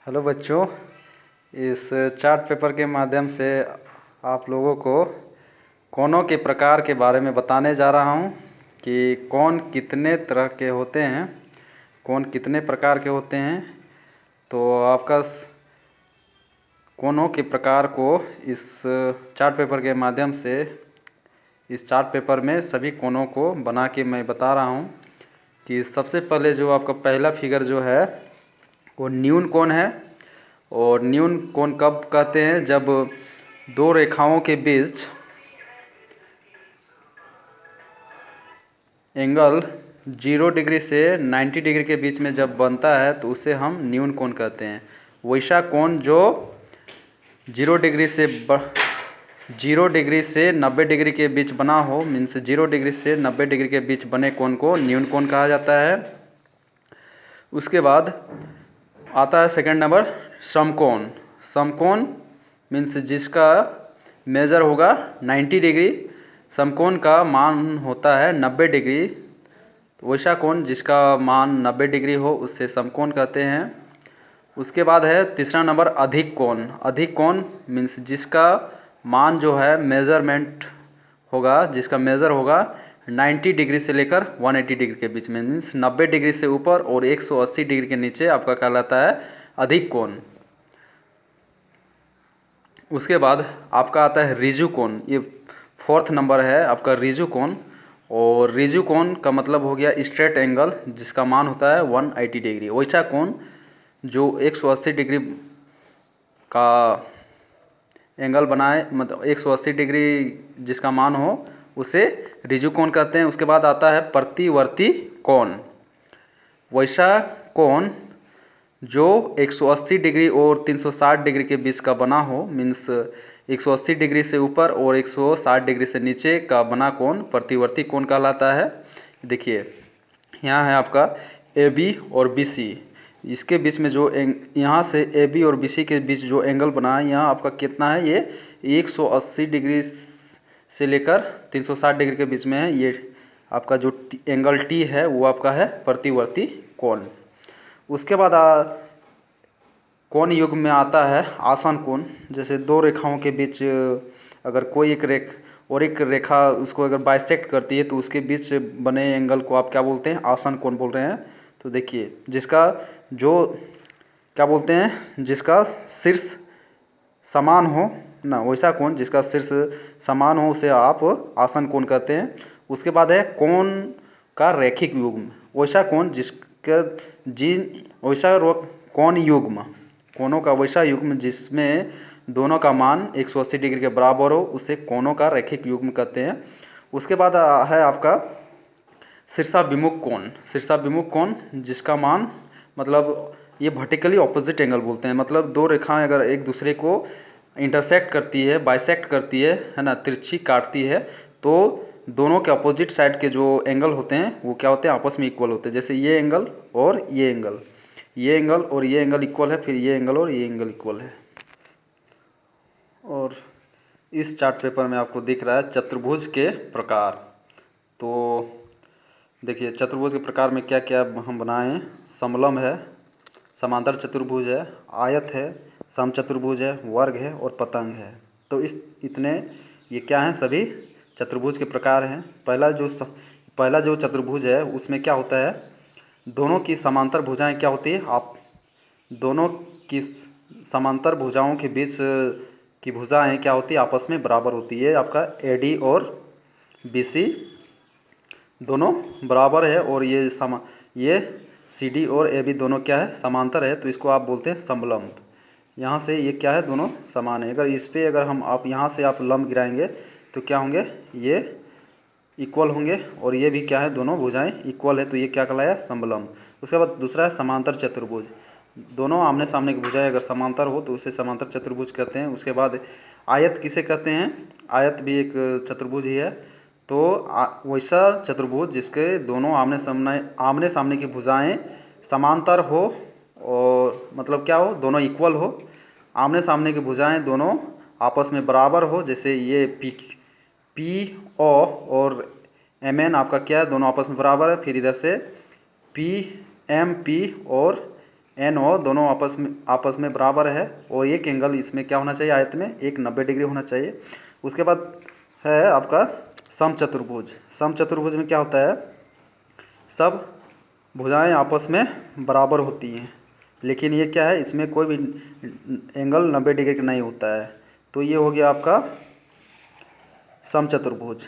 Hello बच्चों, इस chart paper के माध्यम से आप लोगों को कोनों के प्रकार के बारे में बताने जा रहा हूँ कि कोन कितने तरह के होते हैं, कोन कितने प्रकार के होते हैं। तो आपका कोनों के प्रकार को इस चार्ट पेपर के माध्यम से इस चार्ट पेपर में सभी कोनों को बना के मैं बता रहा हूँ कि सबसे पहले जो आपका पहला फिगर जो है वो न्यून कोण है। और न्यून कोण कब कहते हैं? जब दो रेखाओं के बीच एंगल 0 डिग्री से 90 डिग्री के बीच में जब बनता है तो उसे हम न्यून कोण कहते हैं। वैसा कोण जो 0 डिग्री से 90 डिग्री के बीच बना हो, मीन्स 0 डिग्री से 90 डिग्री के बीच बने कोण को न्यून कोण कहा जाता है। उसके बाद आता है सेकंड नंबर समकोण। समकोण मीन्स जिसका मेजर होगा 90 डिग्री, समकोण का मान होता है 90 डिग्री। तो वैसा कोण जिसका मान 90 डिग्री हो उससे समकोण कहते हैं। उसके बाद है तीसरा नंबर अधिक कोण। अधिक कोण मीन्स जिसका मान जो है मेज़रमेंट होगा, जिसका मेज़र होगा 90 डिग्री से लेकर 180 डिग्री के बीच में, मीन्स 90 डिग्री से ऊपर और 180 डिग्री के नीचे आपका कहलाता है अधिक कोण। उसके बाद आपका आता है रिजु कोण। ये फोर्थ नंबर है आपका रिजु कोण। और रिजु कोण का मतलब हो गया स्ट्रेट एंगल जिसका मान होता है 180 डिग्री। वैसा कोण जो 180 डिग्री का एंगल बनाए, मतलब 180 डिग्री जिसका मान हो उसे रिजु कोण कहते हैं। उसके बाद आता है प्रतिवर्ती कोण। वैसा कोण जो 180 डिग्री और 360 डिग्री के बीच का बना हो, मीन्स 180 डिग्री से ऊपर और 160 डिग्री से नीचे का बना कोण प्रतिवर्ती कोण कहलाता है। देखिए यहाँ है आपका AB और BC, इसके बीच में जो यहाँ से AB और BC के बीच जो एंगल बना है, यहाँ आपका कितना है? ये 180 डिग्री से लेकर 360 डिग्री के बीच में है। ये आपका जो एंगल T है वो आपका है प्रतिवर्ती कोण। उसके बाद कोण युग्म में आता है आसन कोण। जैसे दो रेखाओं के बीच अगर कोई एक रेखा उसको अगर बाइसेक्ट करती है तो उसके बीच बने एंगल को आप क्या बोलते हैं? आसन कोण बोल रहे हैं। तो देखिए जिसका जो क्या बोलते हैं, जिसका शीर्ष समान हो ना, वैसा कोण जिसका शीर्ष समान हो उसे आप आसन कोण कहते हैं। उसके बाद है कोण का रैखिक युग्म। वैसा कोण जिसका वैसा कोण युग्म, कोणों का वैसा युग्म जिसमें दोनों का मान 180 डिग्री के बराबर हो उसे कोणों का रैखिक युग्म कहते हैं। उसके बाद है आपका शीर्षाभिमुख कोण। शीर्षाभिमुख कोण जिसका मान, मतलब ये वर्टिकली ऑपोजिट एंगल बोलते हैं। मतलब दो रेखाएं अगर एक दूसरे को इंटरसेक्ट करती है, बाइसेक्ट करती है ना, तिरछी काटती है, तो दोनों के अपोजिट साइड के जो एंगल होते हैं वो क्या होते हैं? आपस में इक्वल होते हैं। जैसे ये एंगल और ये एंगल, ये एंगल और ये एंगल इक्वल है, फिर ये एंगल और ये एंगल इक्वल है। और इस चार्ट पेपर में आपको दिख रहा है चतुर्भुज के प्रकार। तो देखिए चतुर्भुज के प्रकार में क्या क्या हम बनाए हैं। समलंब है, समांतर चतुर्भुज है, आयत है, समचतुर्भुज है, वर्ग है और पतंग है। तो इतने ये क्या हैं? सभी चतुर्भुज के प्रकार हैं। पहला जो चतुर्भुज है उसमें क्या होता है? दोनों की समांतर भुजाएं क्या होती है? आप दोनों की समांतर भुजाओं के बीच की भुजाएं क्या होती है? आपस में बराबर होती है। आपका AD और BC दोनों बराबर है और ये CD और AB दोनों क्या है? समांतर है। तो इसको आप बोलते हैं समलंब। यहाँ से ये क्या है? दोनों समान है। अगर इस पर अगर हम आप यहाँ से आप लंब गिराएंगे तो क्या होंगे? ये इक्वल होंगे और ये भी क्या है? दोनों भुजाएं इक्वल है। तो ये क्या कहलाया? समलंब। उसके बाद दूसरा है समांतर चतुर्भुज। दोनों आमने सामने की भुजाएं अगर समांतर हो तो उसे समांतर चतुर्भुज कहते हैं। उसके बाद आयत किसे कहते हैं? आयत भी एक चतुर्भुज ही है। तो वैसा चतुर्भुज जिसके दोनों आमने सामने की भुजाएं समांतर हो, और मतलब क्या हो? दोनों इक्वल हो। आमने सामने की भुजाएं दोनों आपस में बराबर हो। जैसे ये PO और MN आपका क्या है? दोनों आपस में बराबर है। फिर इधर से PMP और एन ओ दोनों आपस में बराबर है और एक एंगल इसमें क्या होना चाहिए, आयत में एक 90 डिग्री होना चाहिए। उसके बाद है आपका समचतुर्भुज। समचतुर्भुज में क्या होता है, सब भुजाएं आपस में बराबर होती हैं, लेकिन ये क्या है, इसमें कोई भी एंगल 90 डिग्री का नहीं होता है। तो ये हो गया आपका समचतुर्भुज,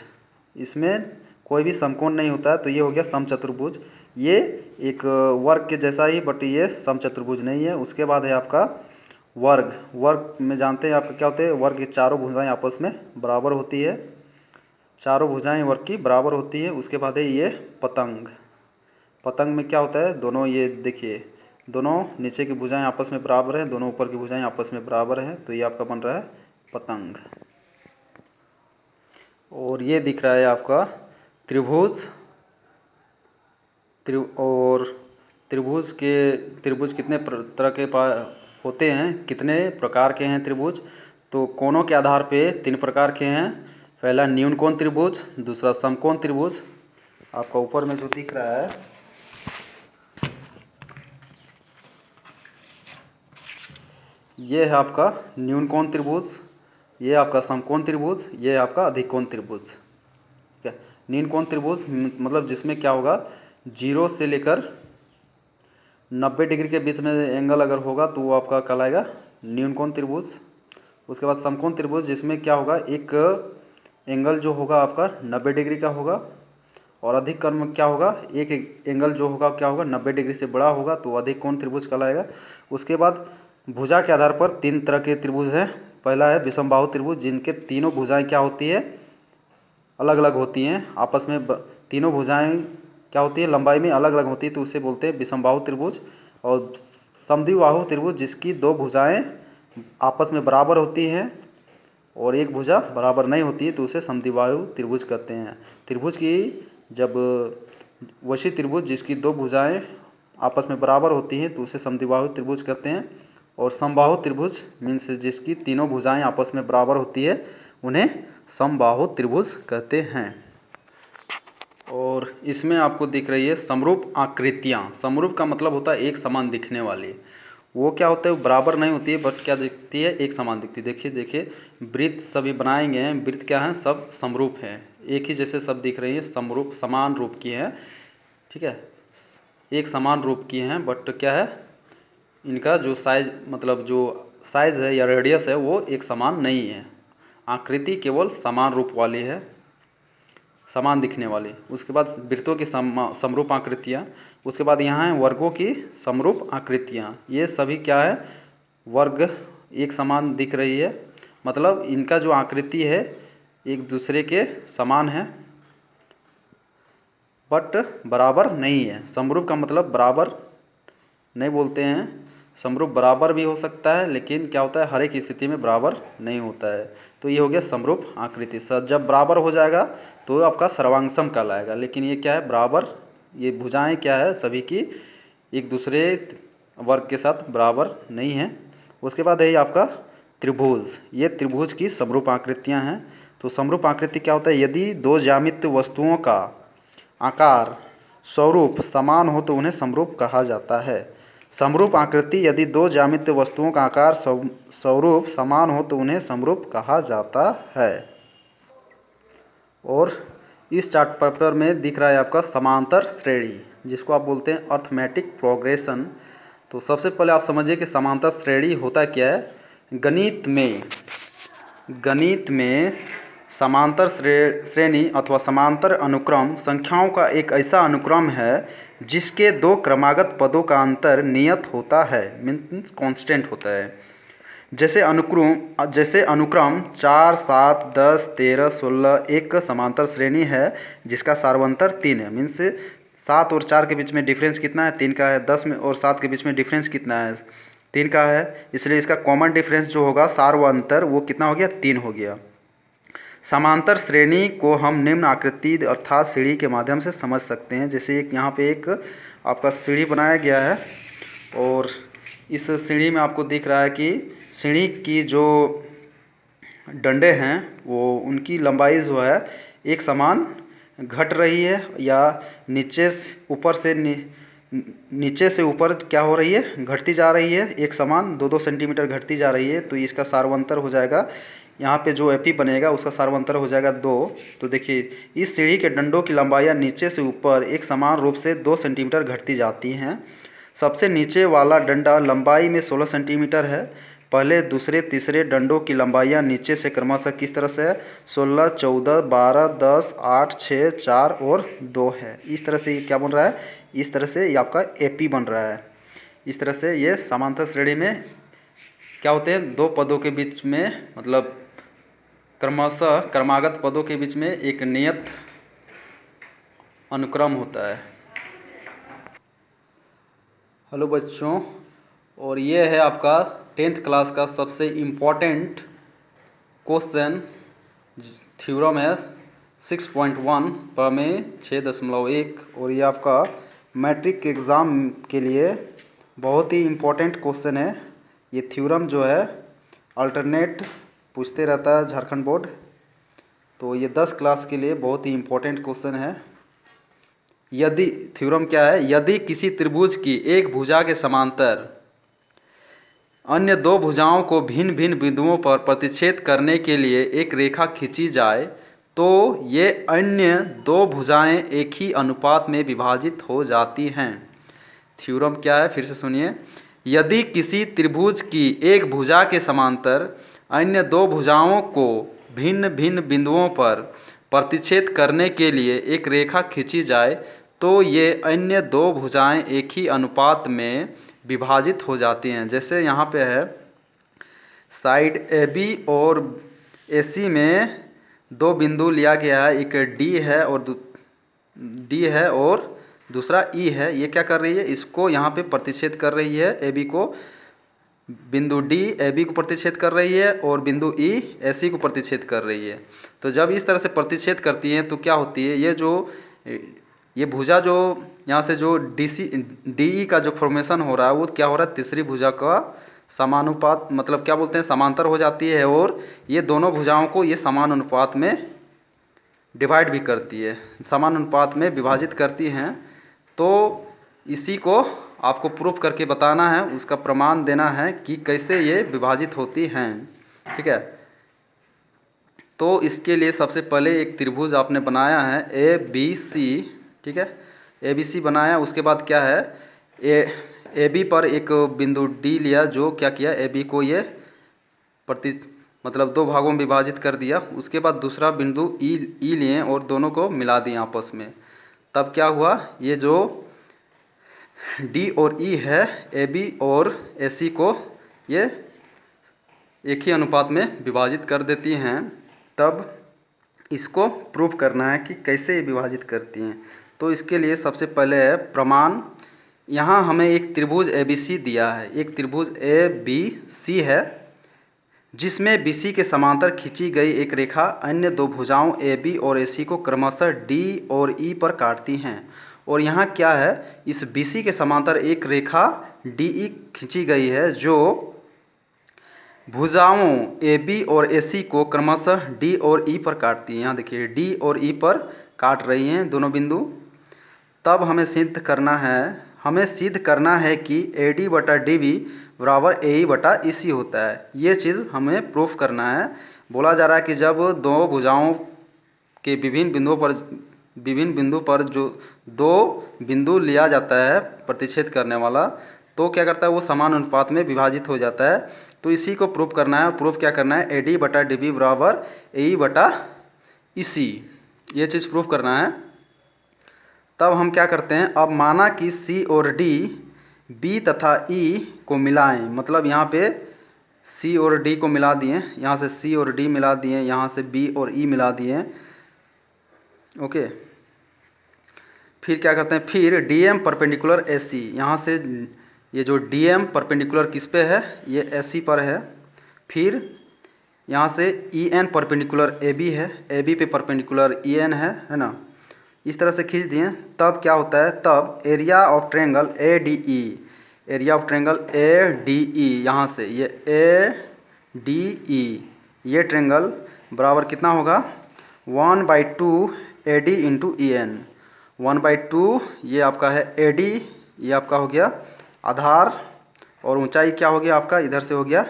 इसमें कोई भी समकोण नहीं होता है, तो ये हो गया समचतुर्भुज। ये एक वर्ग के जैसा ही, बट ये समचतुर्भुज नहीं है। उसके बाद है आपका वर्ग। वर्ग में जानते हैं आपका क्या होते हैं, वर्ग की चारों भुजाएं आपस में बराबर होती है, चारों भुजाएं वर्ग की बराबर होती हैं। उसके बाद है ये पतंग। पतंग में क्या होता है, दोनों ये देखिए, दोनों नीचे की भुजाएं आपस में बराबर हैं, दोनों ऊपर की भुजाएं आपस में बराबर हैं, तो ये आपका बन रहा है पतंग। और ये दिख रहा है आपका त्रिभुज। और त्रिभुज कितने तरह के होते हैं, कितने प्रकार के हैं त्रिभुज, तो कोणों के आधार पे 3 प्रकार के हैं। पहला न्यून कोण त्रिभुज, दूसरा समकोण त्रिभुज, आपका ऊपर में जो दिख रहा है ये है आपका न्यून कोण त्रिभुज, ये आपका समकोण त्रिभुज, ये है आपका अधिक कोण त्रिभुज। क्या न्यून कोण त्रिभुज मतलब जिसमें क्या होगा, 0 से लेकर 90 डिग्री के बीच में एंगल अगर होगा तो वो आपका कहलाएगा न्यून कोण त्रिभुज। उसके बाद समकोण त्रिभुज जिसमें क्या होगा, एक एंगल जो होगा आपका 90 डिग्री का होगा, और अधिक कोण में क्या होगा, एक एंगल जो होगा क्या होगा 90 डिग्री से बड़ा होगा, तो अधिक कोण त्रिभुज कहलाएगा। उसके बाद भुजा के आधार पर 3 तरह के त्रिभुज हैं। पहला है विषमबाहु त्रिभुज, जिनके तीनों भुजाएं क्या होती है, अलग अलग होती हैं आपस में, तीनों भुजाएं क्या होती है, लंबाई में अलग अलग होती है, तो उसे बोलते हैं विषमबाहु त्रिभुज। और समद्विबाहु त्रिभुज जिसकी 2 भुजाएं आपस में बराबर होती हैं और एक भुजा बराबर नहीं होती है, तो उसे समद्विबाहु त्रिभुज कहते हैं। त्रिभुज की जब वशी त्रिभुज जिसकी 2 भुजाएं आपस में बराबर होती हैं तो उसे समद्विबाहु त्रिभुज कहते हैं। और समबाहु त्रिभुज मीन्स जिसकी तीनों भुजाएं आपस में बराबर होती है उन्हें समबाहु त्रिभुज कहते हैं। और इसमें आपको दिख रही है समरूप आकृतियाँ। समरूप का मतलब होता है एक समान दिखने वाली, वो क्या होता है, बराबर नहीं होती है, बट क्या दिखती है, एक समान दिखती है। देखिए देखिए वृत्त सभी बनाएंगे हैं, वृत्त क्या हैं, सब समरूप हैं, एक ही जैसे सब दिख रही है, समरूप समान रूप की हैं, ठीक है, एक समान रूप की हैं, बट क्या है, इनका जो साइज मतलब जो साइज है या रेडियस है वो एक समान नहीं है। आकृति केवल समान रूप वाली है, समान दिखने वाली। उसके बाद वृत्तों की समरूप आकृतियाँ। उसके बाद यहाँ है वर्गों की समरूप आकृतियाँ। ये सभी क्या है, वर्ग एक समान दिख रही है, मतलब इनका जो आकृति है एक दूसरे के समान है बट बराबर नहीं है। समरूप का मतलब बराबर नहीं बोलते हैं, समरूप बराबर भी हो सकता है, लेकिन क्या होता है, हर एक स्थिति में बराबर नहीं होता है। तो ये हो गया समरूप आकृति। जब बराबर हो जाएगा तो आपका सर्वांगसम कहलाएगा, लेकिन ये क्या है, बराबर, ये भुजाएं क्या है सभी की एक दूसरे वर्ग के साथ बराबर नहीं है। उसके बाद है आपका त्रिभुज। ये त्रिभुज की समरूप आकृतियाँ हैं। तो समरूप आकृति क्या होता है, यदि 2 ज्यामितीय वस्तुओं का आकार स्वरूप समान हो तो उन्हें समरूप कहा जाता है। समरूप आकृति यदि 2 ज्यामितीय वस्तुओं का आकार स्वरूप समान हो तो उन्हें समरूप कहा जाता है। और इस चार्ट पेपर में दिख रहा है आपका समांतर श्रेणी, जिसको आप बोलते हैं अर्थमेटिक प्रोग्रेशन। तो सबसे पहले आप समझिए कि समांतर श्रेणी होता क्या है। गणित में समांतर श्रेणी अथवा समांतर अनुक्रम संख्याओं का एक ऐसा अनुक्रम है जिसके 2 क्रमागत पदों का अंतर नियत होता है, मीन्स कांस्टेंट होता है। जैसे अनुक्रम 4, 7, 10, 13, 16 एक समांतर श्रेणी है जिसका सार्वंतर 3 है, मीन्स 7 और 4 के बीच में डिफरेंस कितना है, 3 का है। 10 में और 7 के बीच में डिफरेंस कितना है, 3 का है, इसलिए इसका कॉमन डिफरेंस जो होगा सार्वंतर वो कितना हो गया, 3 हो गया। समांतर श्रेणी को हम निम्न आकृति अर्थात सीढ़ी के माध्यम से समझ सकते हैं। जैसे एक यहाँ पे एक आपका सीढ़ी बनाया गया है और इस सीढ़ी में आपको दिख रहा है कि सीढ़ी की जो डंडे हैं वो उनकी लंबाई जो है एक समान घट रही है या नीचे ऊपर से नीचे से ऊपर क्या हो रही है, घटती जा रही है, एक समान 2-2 सेंटीमीटर घटती जा रही है। तो इसका सार्वंतर हो जाएगा, यहाँ पे जो एपी बनेगा उसका सार्वंतर हो जाएगा 2। तो देखिए इस सीढ़ी के डंडों की लंबाइयाँ नीचे से ऊपर एक समान रूप से 2 सेंटीमीटर घटती जाती हैं। सबसे नीचे वाला डंडा लंबाई में 16 सेंटीमीटर है। पहले, दूसरे, तीसरे डंडों की लंबाइयाँ नीचे से क्रमशः किस तरह से है, 16, 14, 12, 10, 8, 6, 4 और 2 है। इस तरह से ये क्या बन रहा है, इस तरह से ये आपका एपी बन रहा है। इस तरह से ये समांतर श्रेणी में क्या होते हैं, दो पदों के बीच में, मतलब क्रमशः क्रमागत पदों के बीच में एक नियत अनुक्रम होता है। हेलो बच्चों, और ये है आपका 10th क्लास का सबसे इम्पोर्टेंट क्वेश्चन, थ्योरम है 6.1 प्रमेय 6.1। और ये आपका मैट्रिक एग्ज़ाम के लिए बहुत ही इम्पोर्टेंट क्वेश्चन है। ये थ्योरम जो है अल्टरनेट पूछते रहता है झारखंड बोर्ड, तो ये 10 क्लास के लिए बहुत ही इम्पोर्टेंट क्वेश्चन है। यदि थ्योरम क्या है, यदि किसी त्रिभुज की एक भुजा के समांतर अन्य दो भुजाओं को भिन्न भिन्न बिंदुओं पर प्रतिच्छेद करने के लिए एक रेखा खींची जाए तो ये अन्य दो भुजाएं एक ही अनुपात में विभाजित हो जाती हैं। थ्योरम क्या है, फिर से सुनिए। यदि किसी त्रिभुज की एक भुजा के समांतर अन्य दो भुजाओं को भिन्न भिन्न बिंदुओं पर प्रतिच्छेद करने के लिए एक रेखा खींची जाए तो ये अन्य दो भुजाएं एक ही अनुपात में विभाजित हो जाती हैं। जैसे यहाँ पे है, साइड ए बी और ए सी में दो बिंदु लिया गया है, एक डी है और दूसरा ई है। ये क्या कर रही है, इसको यहाँ पे प्रतिच्छेद कर रही है, ए बी को, बिंदु डी ए बी को प्रतिच्छेद कर रही है और बिंदु ई ए सी को प्रतिच्छेद कर रही है। तो जब इस तरह से प्रतिच्छेद करती हैं तो क्या होती है, ये भुजा जो यहाँ से जो डी ई का जो फॉर्मेशन हो रहा है वो क्या हो रहा है, तीसरी भुजा का समानुपात, मतलब क्या बोलते हैं, समांतर हो जाती है और ये दोनों भुजाओं को ये समान अनुपात में डिवाइड भी करती है, समान अनुपात में विभाजित करती हैं। तो इसी को आपको प्रूफ करके बताना है, उसका प्रमाण देना है कि कैसे ये विभाजित होती हैं। ठीक है, तो इसके लिए सबसे पहले एक त्रिभुज आपने बनाया है ए बी सी। ठीक है, ए बी सी बनाया, उसके बाद क्या है, ए बी पर एक बिंदु डी लिया, जो क्या किया, ए बी को ये मतलब दो भागों में विभाजित कर दिया। उसके बाद दूसरा बिंदु ई लिए और दोनों को मिला दिए आपस में। तब क्या हुआ, ये जो डी और ई है, ए बी और ए सी को ये एक ही अनुपात में विभाजित कर देती हैं। तब इसको प्रूफ करना है कि कैसे ये विभाजित करती हैं। तो इसके लिए सबसे पहले है प्रमाण। यहाँ हमें एक त्रिभुज ए बी सी दिया है, एक त्रिभुज ए बी सी है जिसमें बी सी के समांतर खींची गई एक रेखा अन्य दो भुजाओं ए बी और ए सी को क्रमशः डी और ई पर काटती हैं। और यहाँ क्या है, इस बी सी के समांतर एक रेखा डी ई खींची गई है जो भुजाओं ए बी और ए सी को क्रमशः डी और ई पर काटती हैं। यहाँ देखिए डी और ई पर काट रही हैं दोनों बिंदु। तब हमें सिद्ध करना है कि ए डी बटा डी बी बराबर ए ई बटा ई सी होता है। ये चीज़ हमें प्रूफ करना है। बोला जा रहा है कि जब दो भुजाओं के विभिन्न बिंदु पर जो दो बिंदु लिया जाता है प्रतिच्छेद करने वाला, तो क्या करता है, वो समान अनुपात में विभाजित हो जाता है। तो इसी को प्रूफ करना है। प्रूफ क्या करना है, ए डी बटा डी बी बराबर ए ई बटा ई सी, ये चीज़ प्रूफ करना है। तब हम क्या करते हैं, अब माना कि सी और डी बी तथा ई को मिलाएं, मतलब यहाँ पे सी और डी को मिला दिए, यहाँ से सी और डी मिला दिए, यहाँ से बी और ई मिला दिए। ओके, फिर क्या करते हैं, फिर डी एम परपेंडिकुलर ए सी, यहाँ से ये जो डी एम परपेंडिकुलर किस पे है, ये ए सी पर है। फिर यहाँ से E N perpendicular A B है, ए बी पे परपेंडिकुलर ई एन है ना। इस तरह से खींच दिए। तब क्या होता है, तब area of triangle A D E, area of triangle A D E, यहाँ से ये ए डी ई, ये ट्रायंगल बराबर कितना होगा, 1/2 A D into E N. 1/2 ये आपका है ए डी ये आपका हो गया आधार, और ऊंचाई क्या हो गया आपका, इधर से हो गया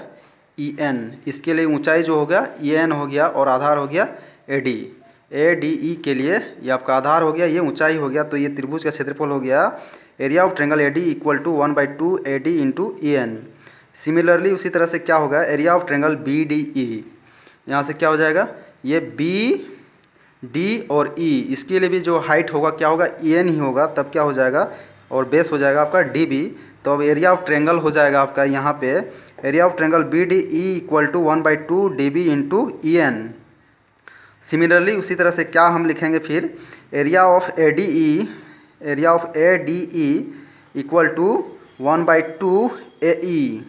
ई एन। इसके लिए ऊंचाई जो हो गया ई एन हो गया, और आधार हो गया ए डी। ए डी ई के लिए ये आपका आधार हो गया, ये ऊंचाई हो गया। तो ये त्रिभुज का क्षेत्रफल हो गया area of triangle A D equal to 1/2 A D into E N. Similarly उसी तरह से क्या होगा, area of triangle B D E, यहाँ से क्या हो जाएगा, ये बी डी और ई, इसके लिए भी जो हाइट होगा क्या होगा, ई एन ही होगा। तब क्या हो जाएगा, और बेस हो जाएगा आपका डी बी। तो अब एरिया ऑफ ट्रेंगल हो जाएगा आपका यहाँ पे area of triangle B D E equal to 1/2 D B into E N. Similarly उसी तरह से क्या हम लिखेंगे फिर, area of A D E, area of A D E equal to 1/2 A E.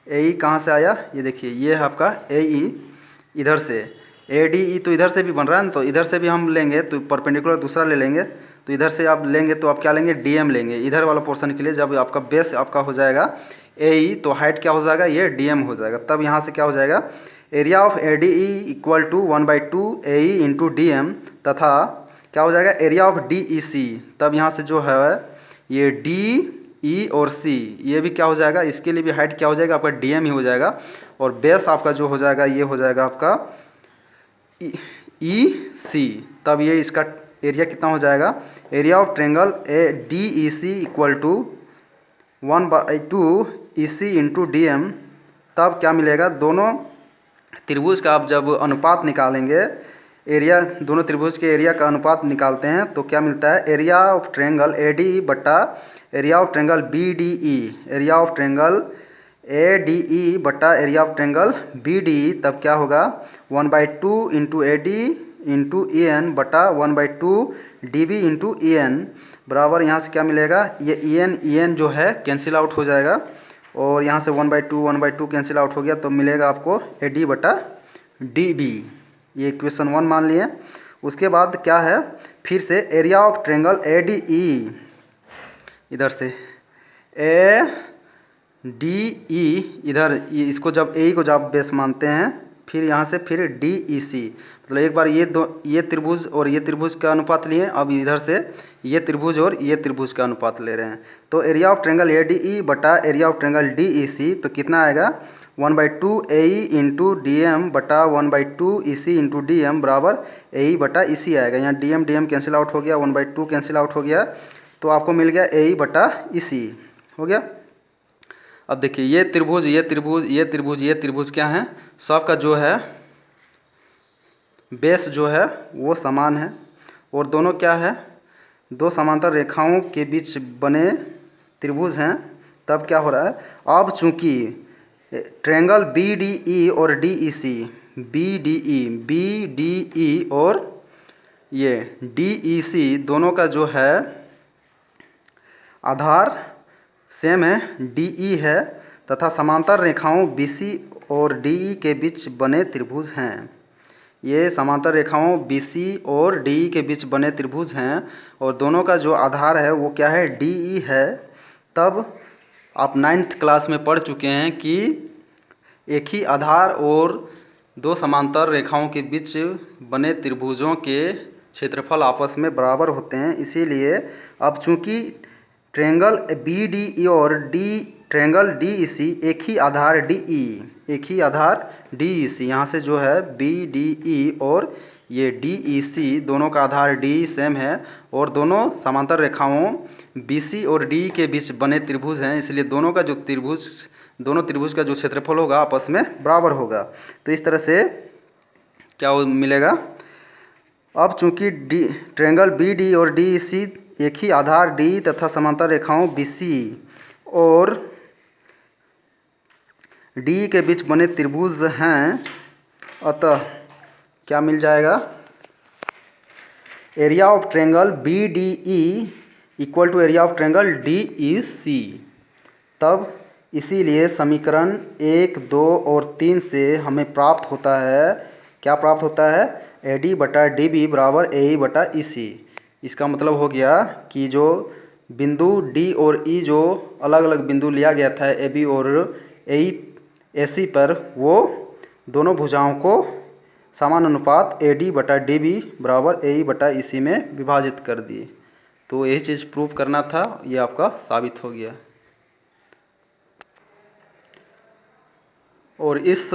A E कहाँ से आया, ये देखिए ये है आपका ए ई, इधर से ए डी ई तो इधर से भी बन रहा है ना, तो इधर से भी हम लेंगे तो परपेंडिकुलर दूसरा ले लेंगे। तो इधर से आप लेंगे तो आप क्या लेंगे, डी एम लेंगे इधर वाला पोर्शन के लिए। जब आपका बेस आपका हो जाएगा ए ई, तो हाइट क्या हो जाएगा, ये डी एम हो जाएगा। तब यहाँ से क्या हो जाएगा, area of A D E equal to 1/2 A E into D M, तथा क्या हो जाएगा area of D E C. तब यहाँ से जो है ये डी ई और सी, ये भी क्या हो जाएगा, इसके लिए भी हाइट क्या हो जाएगा आपका डी एम ही हो जाएगा। और बेस आपका जो हो जाएगा ये हो जाएगा आपका ई सी। तब ये इसका एरिया कितना हो जाएगा, area of triangle A D E C equal to 1/2 E C into D M. तब क्या मिलेगा, दोनों त्रिभुज का आप जब अनुपात निकालेंगे, एरिया दोनों त्रिभुज के एरिया का अनुपात निकालते हैं तो क्या मिलता है, area of triangle A D बटा area of triangle B D E, area of triangle A D E बटा area of triangle B D E. तब क्या होगा 1/2 into A D into E N बटा 1/2 D B into E N बराबर, यहाँ से क्या मिलेगा, ये ई एन जो है कैंसिल आउट हो जाएगा, और यहाँ से 1/2 कैंसिल आउट हो गया। तो मिलेगा आपको ए डी बटा डी बी। ये इक्वेशन 1 मान लिए। उसके बाद क्या है, फिर से area of triangle A D ई, इधर से ए डी ई, इधर इसको जब ए को जब बेस मानते हैं, फिर यहाँ से फिर डी ई सी, मतलब एक बार ये त्रिभुज और ये त्रिभुज का अनुपात लिए, अब इधर से ये त्रिभुज और ये त्रिभुज का अनुपात ले रहे हैं। तो area of triangle A D E बटा area of triangle D E C, तो कितना आएगा 1/2 A E into D M बटा 1/2 E C into D M बराबर ए ई बटा ई सी आएगा। यहाँ डी एम कैंसिल आउट हो गया, 1/2 कैंसिल आउट हो गया, तो आपको मिल गया ए ई बटा ई सी हो गया। अब देखिए ये त्रिभुज ये त्रिभुज ये त्रिभुज ये त्रिभुज क्या है, सबका जो है बेस जो है वो समान है, और दोनों क्या है, दो समांतर रेखाओं के बीच बने त्रिभुज हैं। तब क्या हो रहा है, अब चूंकि ट्रायंगल बी डी ई और डी ई सी, बी डी ई और ये डी ई सी दोनों का जो है आधार सेम है, डी ई है, तथा समांतर रेखाओं बी सी और डी ई के बीच बने त्रिभुज हैं। ये समांतर रेखाओं बी सी और डी ई के बीच बने त्रिभुज हैं, और दोनों का जो आधार है वो क्या है, डी ई है। तब आप 9th क्लास में पढ़ चुके हैं कि एक ही आधार और दो समांतर रेखाओं के बीच बने त्रिभुजों के क्षेत्रफल आपस में बराबर होते हैं। इसीलिए अब चूंकि ट्रायंगल बी डी ई और ट्रायंगल डी ई सी एक ही आधार डी ई, एक ही आधार डी ई सी, यहाँ से जो है बी डी ई और ये डी ई सी दोनों का आधार डी ई सेम है, और दोनों समांतर रेखाओं बी सी और डी ई के बीच बने त्रिभुज हैं। इसलिए दोनों त्रिभुज का जो क्षेत्रफल होगा आपस में बराबर होगा। तो इस तरह से क्या मिलेगा, अब चूंकि ट्रायंगल बी डी और डी ई सी एक ही आधार डी तथा समांतर रेखाओं बी सी और डी के बीच बने त्रिभुज हैं, अतः क्या मिल जाएगा, area of triangle B D E equal to area of triangle D E C. तब इसीलिए समीकरण 1, 2 और 3 से हमें प्राप्त होता है, क्या प्राप्त होता है, ए डी बटा डी बी बराबर ए ई बटा ई सी। इसका मतलब हो गया कि जो बिंदु डी और ई जो अलग अलग बिंदु लिया गया था ए बी और ए सी पर, वो दोनों भुजाओं को समान अनुपात ए डी बटा डी बी बराबर ए ई बटा ई सी में विभाजित कर दिए। तो यही चीज़ प्रूव करना था, ये आपका साबित हो गया। और इस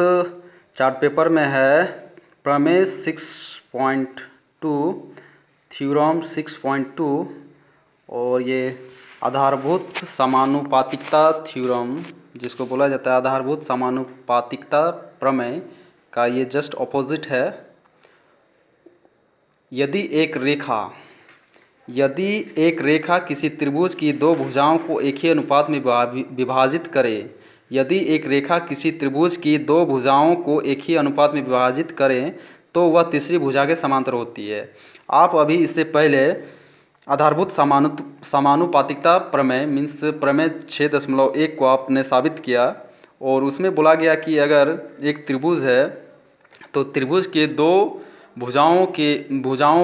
चार्ट पेपर में है प्रमेय 6.2, थ्योरम 6.2, और ये आधारभूत समानुपातिकता थ्योरम, जिसको बोला जाता है आधारभूत समानुपातिकता प्रमेय का, ये जस्ट ऑपोजिट है। यदि एक रेखा किसी त्रिभुज की दो भुजाओं को एक ही अनुपात में विभाजित करे, यदि एक रेखा किसी त्रिभुज की दो भुजाओं को एक ही अनुपात में विभाजित करें तो वह तीसरी भुजा के समांतर होती है। आप अभी इससे पहले आधारभूत समानुपातिकता प्रमेय मीन्स प्रमेय 6.1 को आपने साबित किया, और उसमें बोला गया कि अगर एक त्रिभुज है तो त्रिभुज के दो भुजाओं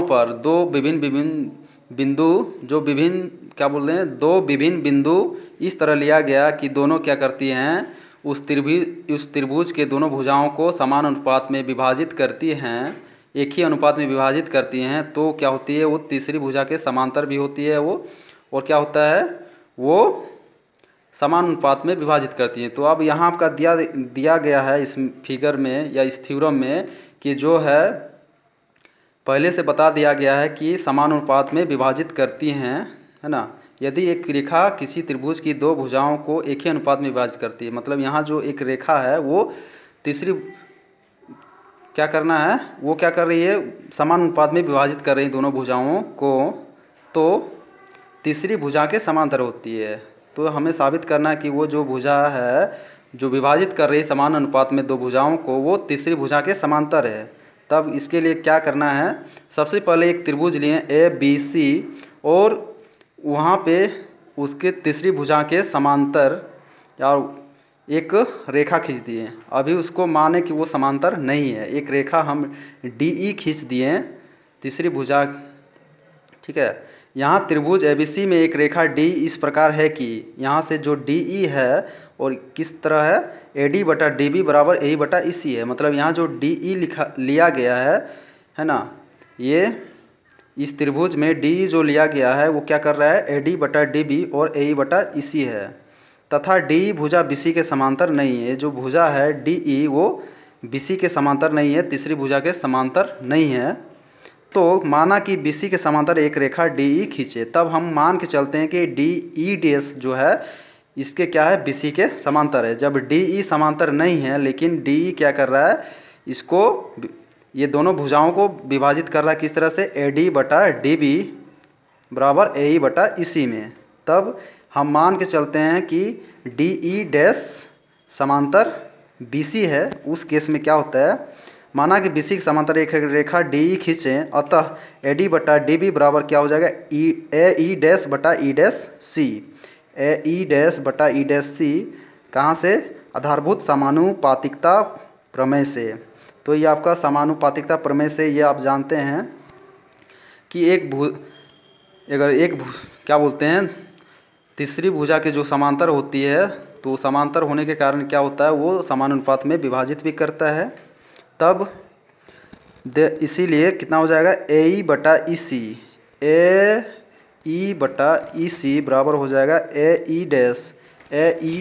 पर दो विभिन्न बिंदु, जो विभिन्न क्या बोल रहे हैं, दो विभिन्न बिंदु इस तरह लिया गया कि दोनों क्या करती हैं, उस त्रिभुज के दोनों भुजाओं को समान अनुपात में विभाजित करती हैं, एक ही अनुपात में विभाजित करती हैं, तो क्या होती है, वो तीसरी भुजा के समांतर भी होती है वो, और क्या होता है, वो समान अनुपात में विभाजित करती हैं। तो अब यहाँ आपका दिया गया है इस फिगर में या इस थ्योरम में कि जो है पहले से बता दिया गया है कि समान अनुपात में विभाजित करती हैं, है ना। यदि एक रेखा किसी त्रिभुज की दो भुजाओं को एक ही अनुपात में विभाजित करती है, मतलब यहाँ जो एक रेखा है वो तीसरी क्या करना है, वो क्या कर रही है, समान अनुपात में विभाजित कर रही है दोनों भुजाओं को, तो तीसरी भुजा के समांतर होती है। तो हमें साबित करना है कि वो जो भुजा है जो विभाजित कर रही है समान अनुपात में दो भुजाओं को, वो तीसरी भुजा के समांतर है। तब इसके लिए क्या करना है, सबसे पहले एक त्रिभुज लिए ABC और वहाँ पे उसके तीसरी भुजा के समांतर या एक रेखा खींच दिए। अभी उसको माने कि वो समांतर नहीं है, एक रेखा हम DE खींच दिए तीसरी भुजा, ठीक है। यहाँ त्रिभुज ABC में एक रेखा D इस प्रकार है कि यहाँ से जो DE है और किस तरह है, AD बटा DB बराबर AE बटा EC है। मतलब यहाँ जो DE लिया गया है ना, ये इस त्रिभुज में DE जो लिया गया है वो क्या कर रहा है, AD बटा DB और AE बटा EC है, तथा DE भुजा BC के समांतर नहीं है। जो भुजा है DE वो BC के समांतर नहीं है, तीसरी भुजा के समांतर नहीं है। तो माना कि BC के समांतर एक रेखा DE खींचे, तब हम मान के चलते हैं कि DE डैश जो है इसके क्या है, BC के समांतर है। जब DE समांतर नहीं है लेकिन DE क्या कर रहा है, इसको ये दोनों भुजाओं को विभाजित कर रहा है, किस तरह से, AD बटा DB बराबर AE बटा EC में। तब हम मान के चलते हैं कि DE डैश समांतर BC है। उस केस में क्या होता है, माना कि BC के समांतर एक रेखा DE खींचें, अतः AD बटा DB बराबर क्या हो जाएगा, AE डैश बटा E dash C। AE dash बटा E डैश C कहाँ से, आधारभूत समानुपातिकता प्रमेय से। तो ये आपका समानुपातिकता प्रमेय से ये आप जानते हैं कि क्या बोलते हैं, तीसरी भुजा के जो समांतर होती है, तो समांतर होने के कारण क्या होता है, वो समानुपात में विभाजित भी करता है। तब इसीलिए कितना हो जाएगा, AE बटा EC, AE बटा EC बराबर हो जाएगा AE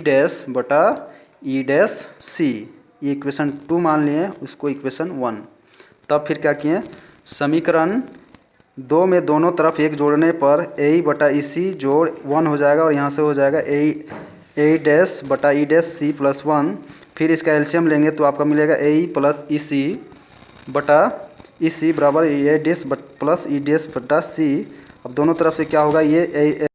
डैश बटा E डैश C। ये इक्वेशन 2 मान लिए, उसको इक्वेशन 1। तब फिर क्या किए, समीकरण 2 में दोनों तरफ एक जोड़ने पर AE बटा EC जोड़ 1 हो जाएगा, और यहाँ से हो जाएगा AE डैश बटा E डैश C प्लस 1। फिर इसका एलसीएम लेंगे तो आपका मिलेगा AE प्लस EC बटा EC बराबर A dash plus E dash बटा C। अब दोनों तरफ से क्या होगा, ये